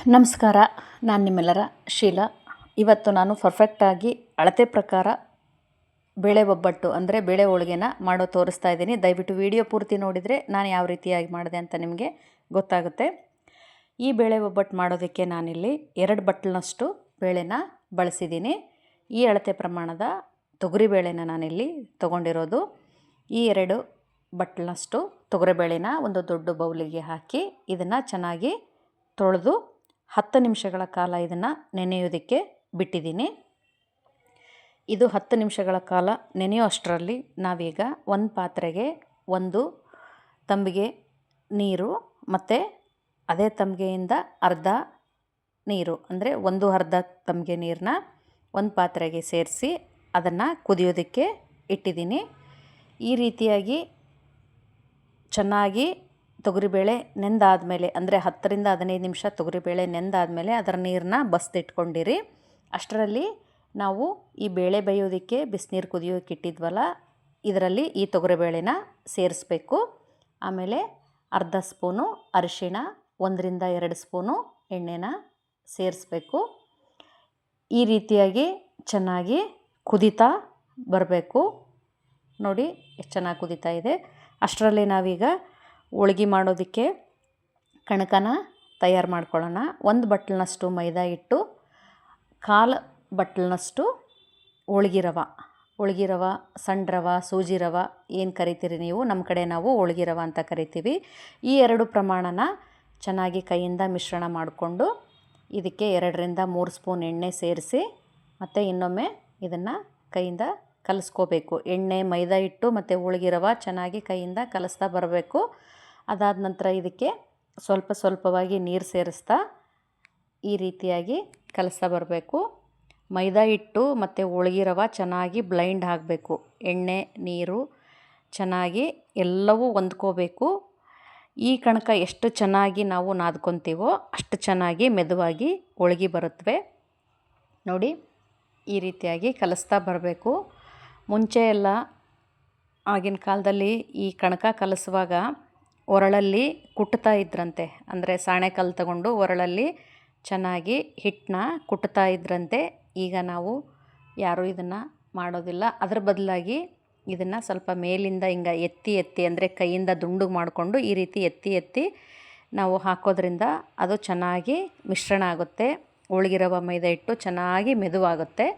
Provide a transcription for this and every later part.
ನಮಸ್ಕಾರ. ನಾನು ನಿಮ್ಮೆಲ್ಲರ ಶೀಲಾ. ಇವತ್ತು ನಾನು ಪರ್ಫೆಕ್ಟಾಗಿ ಅಳತೆ ಪ್ರಕಾರ ಬೇಳೆ ಒಬ್ಬಟ್ಟು ಅಂದರೆ ಬೇಳೆ ಹೋಳಿಗೆನ ಮಾಡೋ ತೋರಿಸ್ತಾ ಇದ್ದೀನಿ. ದಯವಿಟ್ಟು ವಿಡಿಯೋ ಪೂರ್ತಿ ನೋಡಿದರೆ ನಾನು ಯಾವ ರೀತಿಯಾಗಿ ಮಾಡಿದೆ ಅಂತ ನಿಮಗೆ ಗೊತ್ತಾಗುತ್ತೆ. ಈ ಬೇಳೆ ಒಬ್ಬಟ್ಟು ಮಾಡೋದಕ್ಕೆ ನಾನಿಲ್ಲಿ 2 ಬಟ್ಟಲನಷ್ಟು ಬೇಳೆನ ಬಳಸಿದ್ದೀನಿ. ಈ ಅಳತೆ ಪ್ರಮಾಣದ ತೊಗರಿಬೇಳೆನ ನಾನಿಲ್ಲಿ ತೊಗೊಂಡಿರೋದು. ಈ 2 ಬಟ್ಟಲನಷ್ಟು ತೊಗರಿಬೇಳೆನ ಒಂದು ದೊಡ್ಡ ಬೌಲಿಗೆ ಹಾಕಿ ಇದನ್ನು ಚೆನ್ನಾಗಿ ತೊಳೆದು 10 ನಿಮಿಷಗಳ ಕಾಲ ಇದನ್ನು ನೆನೆಯೋದಕ್ಕೆ ಬಿಟ್ಟಿದ್ದೀನಿ. ಇದು 10 ನಿಮಿಷಗಳ ಕಾಲ ನೆನೆಯೋ ಅಷ್ಟರಲ್ಲಿ ನಾವೀಗ ಒಂದು ಪಾತ್ರೆಗೆ 1 ತಂಬಿಗೆ ನೀರು ಮತ್ತು ಅದೇ ತಂಬಿಗೆಯಿಂದ ಅರ್ಧ ನೀರು ಅಂದರೆ ಅರ್ಧ ತಂಬಿಗೆ ನೀರನ್ನ ಒಂದು ಪಾತ್ರೆಗೆ ಸೇರಿಸಿ ಅದನ್ನು ಕುದಿಯೋದಕ್ಕೆ ಇಟ್ಟಿದ್ದೀನಿ. ಈ ರೀತಿಯಾಗಿ ಚೆನ್ನಾಗಿ ತೊಗರಿಬೇಳೆ ನೆಂದಾದಮೇಲೆ ಅಂದರೆ 10ರಿಂದ 15 ನಿಮಿಷ ತೊಗರಿಬೇಳೆ ನೆಂದಾದಮೇಲೆ ಅದರ ನೀರನ್ನ ಬಸ್ದಿಟ್ಕೊಂಡಿರಿ. ಅಷ್ಟರಲ್ಲಿ ನಾವು ಈ ಬೇಳೆ ಬೇಯೋದಕ್ಕೆ ಬಿಸಿನೀರು ಕುದಿಯೋಕೆ ಇಟ್ಟಿದ್ವಲ್ಲ, ಇದರಲ್ಲಿ ಈ ತೊಗರಿಬೇಳೆನ ಸೇರಿಸ್ಬೇಕು. ಆಮೇಲೆ ಅರ್ಧ ಸ್ಪೂನು ಅರಿಶಿಣ, 1ರಿಂದ 2 ಸ್ಪೂನು ಎಣ್ಣೆನ ಸೇರಿಸ್ಬೇಕು. ಈ ರೀತಿಯಾಗಿ ಚೆನ್ನಾಗಿ ಕುದೀತಾ ಬರಬೇಕು. ನೋಡಿ ಎಷ್ಟು ಚೆನ್ನಾಗಿ ಕುದೀತಾ ಇದೆ. ಅಷ್ಟರಲ್ಲಿ ನಾವೀಗ ಹೋಳ್ಗೆ ಮಾಡೋದಕ್ಕೆ ಕಣಕನ ತಯಾರು ಮಾಡ್ಕೊಳ್ಳೋಣ. 1 ಬಟ್ಟಲನಷ್ಟು ಮೈದಾ ಹಿಟ್ಟು, 1/4 ಬಟ್ಟಲನಷ್ಟು ಹೋಳ್ಗೆ ರವೆ, ಸಣ್ಣ ರವೆ, ಸೂಜಿ ರವೆ ಏನು ಕರಿತೀರಿ ನೀವು, ನಮ್ಮ ಕಡೆ ನಾವು ಹೋಳ್ಗೆ ರವೆ ಅಂತ ಕರಿತೀವಿ. ಈ 2 ಪ್ರಮಾಣನ ಚೆನ್ನಾಗಿ ಕೈಯಿಂದ ಮಿಶ್ರಣ ಮಾಡಿಕೊಂಡು ಇದಕ್ಕೆ 2ರಿಂದ 3 ಸ್ಪೂನ್ ಎಣ್ಣೆ ಸೇರಿಸಿ ಮತ್ತು ಇನ್ನೊಮ್ಮೆ ಇದನ್ನು ಕೈಯಿಂದ ಕಲಿಸ್ಕೋಬೇಕು. ಎಣ್ಣೆ, ಮೈದಾ ಹಿಟ್ಟು ಮತ್ತು ಹೋಳ್ಗೆ ರವೆ ಚೆನ್ನಾಗಿ ಕೈಯಿಂದ ಕಲಿಸ್ತಾ ಬರಬೇಕು. ಅದಾದ ನಂತರ ಇದಕ್ಕೆ ಸ್ವಲ್ಪ ಸ್ವಲ್ಪವಾಗಿ ನೀರು ಸೇರಿಸ್ತಾ ಈ ರೀತಿಯಾಗಿ ಕಲಿಸ್ತಾ ಬರಬೇಕು. ಮೈದಾ ಹಿಟ್ಟು ಮತ್ತು ಹೋಳ್ಗೆ ರವೆ ಚೆನ್ನಾಗಿ ಬ್ಲೈಂಡ್ ಆಗಬೇಕು. ಎಣ್ಣೆ, ನೀರು ಚೆನ್ನಾಗಿ ಎಲ್ಲವೂ ಹೊಂದ್ಕೋಬೇಕು. ಈ ಕಣಕ ಎಷ್ಟು ಚೆನ್ನಾಗಿ ನಾವು ನಾದ್ಕೊತೀವೋ ಅಷ್ಟು ಚೆನ್ನಾಗಿ ಮೆದುವಾಗಿ ಹೋಳ್ಗೆ ಬರುತ್ತವೆ. ನೋಡಿ ಈ ರೀತಿಯಾಗಿ ಕಲಿಸ್ತಾ ಬರಬೇಕು. ಮುಂಚೆ ಎಲ್ಲ ಆಗಿನ ಕಾಲದಲ್ಲಿ ಈ ಕಣಕ ಕಲಿಸುವಾಗ ಒರಳಲ್ಲಿ ಕುಟ್ತಾ ಇದ್ರಂತೆ. ಅಂದರೆ ಸಾಣೆಕಲ್ಲು ತಗೊಂಡು ಒರಳಲ್ಲಿ ಚೆನ್ನಾಗಿ ಹಿಟ್ಟನ್ನ ಕುಟ್ತಾ ಇದ್ರಂತೆ. ಈಗ ನಾವು ಯಾರೂ ಇದನ್ನು ಮಾಡೋದಿಲ್ಲ. ಅದರ ಬದಲಾಗಿ ಇದನ್ನು ಸ್ವಲ್ಪ ಮೇಲಿಂದ ಹಿಂಗೆ ಎತ್ತಿ ಅಂದರೆ ಕೈಯಿಂದ ದುಂಡು ಮಾಡಿಕೊಂಡು ಈ ರೀತಿ ಎತ್ತಿ ನಾವು ಹಾಕೋದ್ರಿಂದ ಅದು ಚೆನ್ನಾಗಿ ಮಿಶ್ರಣ ಆಗುತ್ತೆ. ಹೋಳ್ಗೆ ರವೆ, ಮೈದಾ ಹಿಟ್ಟು ಚೆನ್ನಾಗಿ ಮೆದುವಾಗುತ್ತೆ.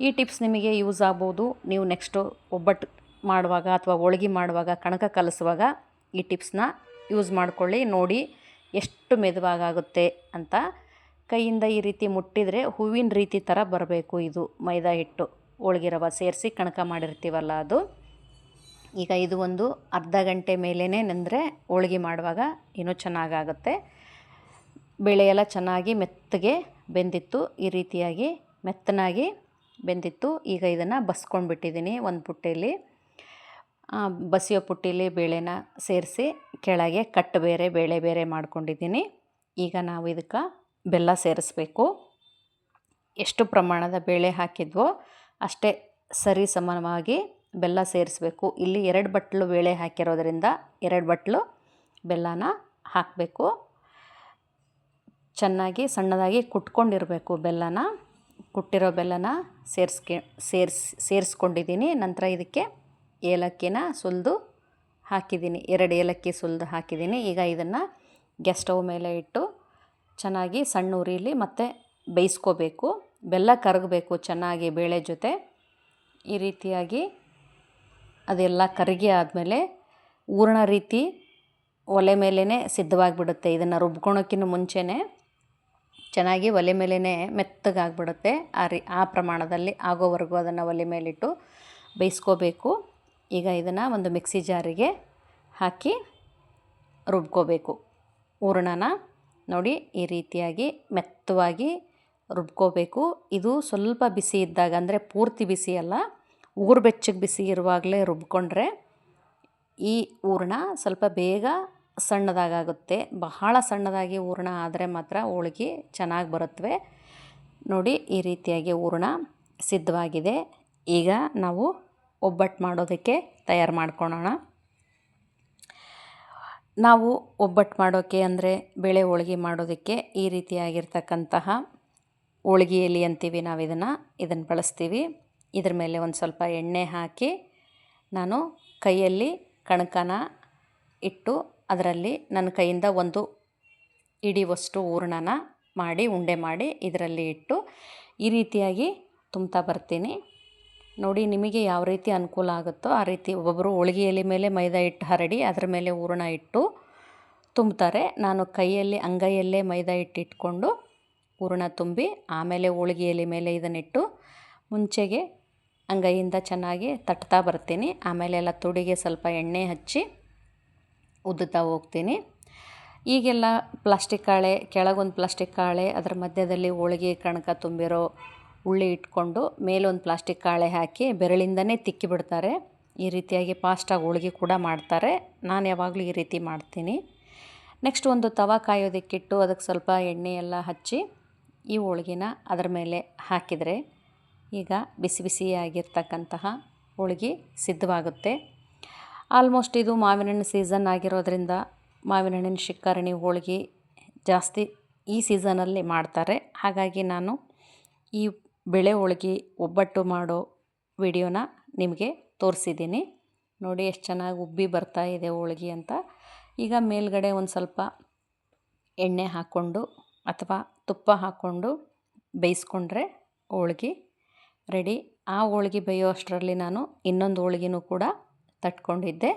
ಈ ಟಿಪ್ಸ್ ನಿಮಗೆ ಯೂಸ್ ಆಗ್ಬೋದು. ನೀವು ನೆಕ್ಸ್ಟು ಒಬ್ಬಟ್ಟು ಮಾಡುವಾಗ ಅಥವಾ ಹೋಳ್ಗೆ ಮಾಡುವಾಗ, ಕಣಕ ಕಲಿಸುವಾಗ ಈ ಟಿಪ್ಸ್ನ ಯೂಸ್ ಮಾಡ್ಕೊಳ್ಳಿ. ನೋಡಿ ಎಷ್ಟು ಮೆದುವಾಗುತ್ತೆ ಅಂತ. ಕೈಯಿಂದ ಈ ರೀತಿ ಮುಟ್ಟಿದರೆ ಹೂವಿನ ರೀತಿ ಥರ ಬರಬೇಕು. ಇದು ಮೈದಾ ಹಿಟ್ಟು, ಹೋಳ್ಗೆ ರವೆ ಸೇರಿಸಿ ಕಣಕ ಮಾಡಿರ್ತೀವಲ್ಲ ಅದು. ಈಗ ಇದು ಒಂದು ಅರ್ಧ ಗಂಟೆ ಮೇಲೇ ನೆಂದರೆ ಹೋಳ್ಗೆ ಮಾಡುವಾಗ ಇನ್ನೂ ಚೆನ್ನಾಗಾಗುತ್ತೆ. ಬೇಳೆ ಎಲ್ಲ ಚೆನ್ನಾಗಿ ಮೆತ್ತಗೆ ಬೆಂದಿತ್ತು. ಈ ರೀತಿಯಾಗಿ ಮೆತ್ತನಾಗಿ ಬೆಂದಿತ್ತು. ಈಗ ಇದನ್ನು ಬಸ್ಕೊಂಡ್ಬಿಟ್ಟಿದ್ದೀನಿ ಒಂದು ಪುಟ್ಟೆಯಲ್ಲಿ. ಬಸಿಯೋ ಪುಟ್ಟಿಲಿ ಬೇಳೆನ ಸೇರಿಸಿ ಕೆಳಗೆ ಕಟ್ಟು ಬೇರೆ ಬೇಳೆ ಬೇರೆ ಮಾಡ್ಕೊಂಡಿದ್ದೀನಿ. ಈಗ ನಾವು ಇದಕ್ಕೆ ಬೆಲ್ಲ ಸೇರಿಸ್ಬೇಕು. ಎಷ್ಟು ಪ್ರಮಾಣದ ಬೇಳೆ ಹಾಕಿದ್ವೋ ಅಷ್ಟೇ ಸರಿ ಸಮಾನವಾಗಿ ಬೆಲ್ಲ ಸೇರಿಸ್ಬೇಕು. ಇಲ್ಲಿ 2 ಬಟ್ಟಲು ಬೇಳೆ ಹಾಕಿರೋದ್ರಿಂದ 2 ಬಟ್ಟಲು ಬೆಲ್ಲನ ಹಾಕಬೇಕು. ಚೆನ್ನಾಗಿ ಸಣ್ಣದಾಗಿ ಕುಟ್ಕೊಂಡಿರಬೇಕು ಬೆಲ್ಲನ. ಕುಟ್ಟಿರೋ ಬೆಲ್ಲನ ಸೇರಿಸ್ಕೊಂಡಿದ್ದೀನಿ. ನಂತರ ಇದಕ್ಕೆ ಏಲಕ್ಕಿನ ಸುಲಿದು ಹಾಕಿದ್ದೀನಿ. 2 ಏಲಕ್ಕಿ ಸುಲಿದು ಹಾಕಿದ್ದೀನಿ. ಈಗ ಇದನ್ನು ಗ್ಯಾಸ್ ಸ್ಟವ್ ಮೇಲೆ ಇಟ್ಟು ಚೆನ್ನಾಗಿ ಸಣ್ಣ ಉರಿಲಿ ಮತ್ತು ಬೇಯಿಸ್ಕೋಬೇಕು. ಬೆಲ್ಲ ಕರಗಬೇಕು ಚೆನ್ನಾಗಿ ಬೇಳೆ ಜೊತೆ. ಈ ರೀತಿಯಾಗಿ ಅದೆಲ್ಲ ಕರಗಿ ಆದಮೇಲೆ ಹೂರಣ ರೀತಿ ಒಲೆ ಮೇಲೇ ಸಿದ್ಧವಾಗಿಬಿಡುತ್ತೆ. ಇದನ್ನು ರುಬ್ಕೊಳೋಕ್ಕಿಂತ ಮುಂಚೆನೇ ಚೆನ್ನಾಗಿ ಒಲೆ ಮೇಲೇ ಮೆತ್ತಗಾಗ್ಬಿಡುತ್ತೆ. ಆ ಪ್ರಮಾಣದಲ್ಲಿ ಆಗೋವರೆಗೂ ಅದನ್ನು ಒಲೆ ಮೇಲಿಟ್ಟು ಬೇಯಿಸ್ಕೋಬೇಕು. ಈಗ ಇದನ್ನು ಒಂದು ಮಿಕ್ಸಿ ಜಾರಿಗೆ ಹಾಕಿ ರುಬ್ಕೋಬೇಕು. ಹೂರಣನ ನೋಡಿ ಈ ರೀತಿಯಾಗಿ ಮೆತ್ತವಾಗಿ ರುಬ್ಕೋಬೇಕು. ಇದು ಸ್ವಲ್ಪ ಬಿಸಿ ಇದ್ದಾಗ, ಅಂದರೆ ಪೂರ್ತಿ ಬಿಸಿ ಅಲ್ಲ, ಊರು ಬೆಚ್ಚಗೆ ಬಿಸಿ ಇರುವಾಗಲೇ ರುಬ್ಕೊಂಡ್ರೆ ಈ ಹೂರಣ ಸ್ವಲ್ಪ ಬೇಗ ಸಣ್ಣದಾಗುತ್ತೆ. ಬಹಳ ಸಣ್ಣದಾಗಿ ಹೂರಣ ಆದರೆ ಮಾತ್ರ ಹೋಳ್ಗೆ ಚೆನ್ನಾಗಿ ಬರುತ್ತವೆ. ನೋಡಿ ಈ ರೀತಿಯಾಗಿ ಹೂರಣ ಸಿದ್ಧವಾಗಿದೆ. ಈಗ ನಾವು ಒಬ್ಬಟ್ಟು ಮಾಡೋದಕ್ಕೆ ತಯಾರು ಮಾಡ್ಕೊಳ್ಳೋಣ. ನಾವು ಒಬ್ಬಟ್ಟು ಮಾಡೋಕ್ಕೆ ಅಂದರೆ ಬೇಳೆ ಹೋಳ್ಗೆ ಮಾಡೋದಕ್ಕೆ ಈ ರೀತಿಯಾಗಿರ್ತಕ್ಕಂತಹ ಹೋಳ್ಗೆ ಎಲೆ ಅಂತೀವಿ ನಾವು ಇದನ್ನು ಬಳಸ್ತೀವಿ. ಇದ್ರ ಮೇಲೆ ಒಂದು ಸ್ವಲ್ಪ ಎಣ್ಣೆ ಹಾಕಿ ನಾನು ಕೈಯಲ್ಲಿ ಕಣಕನ ಇಟ್ಟು ಅದರಲ್ಲಿ ನನ್ನ ಕೈಯಿಂದ ಒಂದು ಹಿಡಿಯುವಷ್ಟು ಹೂರಣನ ಮಾಡಿ ಉಂಡೆ ಮಾಡಿ ಇದರಲ್ಲಿ ಇಟ್ಟು ಈ ರೀತಿಯಾಗಿ ತುಂಬ್ತಾ ಬರ್ತೀನಿ. ನೋಡಿ, ನಿಮಗೆ ಯಾವ ರೀತಿ ಅನುಕೂಲ ಆಗುತ್ತೋ ಆ ರೀತಿ ಒಬ್ಬೊಬ್ಬರು ಹೋಳ್ಗೆ ಎಲೆ ಮೇಲೆ ಮೈದಾ ಹಿಟ್ಟು ಹರಡಿ ಅದರ ಮೇಲೆ ಹೂರಣ ಇಟ್ಟು ತುಂಬ್ತಾರೆ. ನಾನು ಕೈಯಲ್ಲಿ ಅಂಗೈಯಲ್ಲೇ ಮೈದಾ ಹಿಟ್ಟು ಇಟ್ಕೊಂಡು ಹೂರಣ ತುಂಬಿ ಆಮೇಲೆ ಹೋಳ್ಗೆ ಎಲೆ ಮೇಲೆ ಇದನ್ನಿಟ್ಟು ಮುಂಚೆಗೆ ಅಂಗೈಯಿಂದ ಚೆನ್ನಾಗಿ ತಟ್ತಾ ಬರ್ತೀನಿ. ಆಮೇಲೆ ಎಲ್ಲ ತುಡಿಗೆ ಸ್ವಲ್ಪ ಎಣ್ಣೆ ಹಚ್ಚಿ ಉದ್ದುತ್ತಾ ಹೋಗ್ತೀನಿ. ಈಗೆಲ್ಲ ಪ್ಲಾಸ್ಟಿಕ್ ಹಾಳೆ, ಕೆಳಗೊಂದು ಪ್ಲಾಸ್ಟಿಕ್ ಹಾಳೆ, ಅದರ ಮಧ್ಯದಲ್ಲಿ ಹೋಳಿಗೆ ಕಣಕ ತುಂಬಿರೋ ಉಳ್ಳಿ ಇಟ್ಕೊಂಡು ಮೇಲೊಂದು ಪ್ಲಾಸ್ಟಿಕ್ ಹಾಳೆ ಹಾಕಿ ಬೆರಳಿಂದನೇ ತಿಕ್ಕಿ ಬಿಡ್ತಾರೆ. ಈ ರೀತಿಯಾಗಿ ಫಾಸ್ಟಾಗಿ ಹೋಳಿಗೆ ಕೂಡ ಮಾಡ್ತಾರೆ. ನಾನು ಯಾವಾಗಲೂ ಈ ರೀತಿ ಮಾಡ್ತೀನಿ. ನೆಕ್ಸ್ಟ್ ಒಂದು ತವಾ ಕಾಯೋದಕ್ಕಿಟ್ಟು ಅದಕ್ಕೆ ಸ್ವಲ್ಪ ಎಣ್ಣೆ ಎಲ್ಲ ಹಚ್ಚಿ ಈ ಹೋಳ್ಗಿನ ಅದರ ಮೇಲೆ ಹಾಕಿದರೆ ಈಗ ಬಿಸಿ ಬಿಸಿಯಾಗಿರ್ತಕ್ಕಂತಹ ಹೋಳ್ಗೆ ಸಿದ್ಧವಾಗುತ್ತೆ. ಆಲ್ಮೋಸ್ಟ್ ಇದು ಮಾವಿನ ಹಣ್ಣು ಸೀಸನ್ ಆಗಿರೋದ್ರಿಂದ ಮಾವಿನ ಹಣ್ಣಿನ ಶಿಕರಣಿ ಹೋಳ್ಗೆ ಜಾಸ್ತಿ ಈ ಸೀಸನಲ್ಲಿ ಮಾಡ್ತಾರೆ. ಹಾಗಾಗಿ ನಾನು ಈ ಬೇಳೆ ಹೋಳ್ಗೆ ಒಬ್ಬಟ್ಟು ಮಾಡೋ ವಿಡಿಯೋನ ನಿಮಗೆ ತೋರಿಸಿದ್ದೀನಿ. ನೋಡಿ ಎಷ್ಟು ಚೆನ್ನಾಗಿ ಉಬ್ಬಿ ಬರ್ತಾ ಇದೆ ಹೋಳ್ಗೆ ಅಂತ. ಈಗ ಮೇಲ್ಗಡೆ ಒಂದು ಸ್ವಲ್ಪ ಎಣ್ಣೆ ಹಾಕ್ಕೊಂಡು ಅಥವಾ ತುಪ್ಪ ಹಾಕ್ಕೊಂಡು ಬೇಯಿಸ್ಕೊಂಡ್ರೆ ಹೋಳ್ಗೆ ರೆಡಿ. ಆ ಹೋಳ್ಗೆ ಬೇಯೋ ಅಷ್ಟರಲ್ಲಿ ನಾನು ಇನ್ನೊಂದು ಹೋಳ್ಗೆನೂ ಕೂಡ ತಟ್ಕೊಂಡಿದ್ದೆ.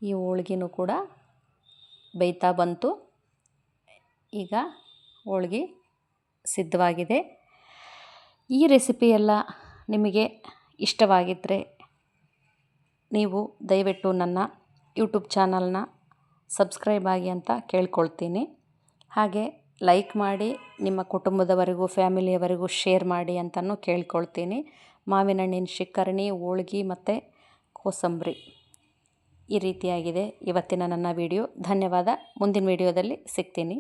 ಈ ಹೋಳ್ಗೆನೂ ಕೂಡ ಬೇಯ್ತಾ ಬಂತು. ಈಗ ಹೋಳ್ಗೆ ಸಿದ್ಧವಾಗಿದೆ. ಈ ರೆಸಿಪಿ ಎಲ್ಲ ನಿಮಗೆ ಇಷ್ಟವಾಗಿದ್ದರೆ ನೀವು ದಯವಿಟ್ಟು ನನ್ನ ಯೂಟ್ಯೂಬ್ ಚಾನಲ್ನ ಸಬ್ಸ್ಕ್ರೈಬ್ ಆಗಿ ಅಂತ ಕೇಳ್ಕೊಳ್ತೀನಿ. ಹಾಗೆ ಲೈಕ್ ಮಾಡಿ ನಿಮ್ಮ ಕುಟುಂಬದವರಿಗೂ ಫ್ಯಾಮಿಲಿಯವರಿಗೂ ಶೇರ್ ಮಾಡಿ ಅಂತಲೂ ಕೇಳ್ಕೊಳ್ತೀನಿ. ಮಾವಿನ ಹಣ್ಣಿನ ಶಿಕರಣಿ, ಹೋಳ್ಗೆ ಮತ್ತು ಕೋಸಂಬರಿ ಈ ರೀತಿಯಾಗಿದೆ ಇವತ್ತಿನ ನನ್ನ ವಿಡಿಯೋ. ಧನ್ಯವಾದ. ಮುಂದಿನ ವಿಡಿಯೋದಲ್ಲಿ ಸಿಗ್ತೀನಿ.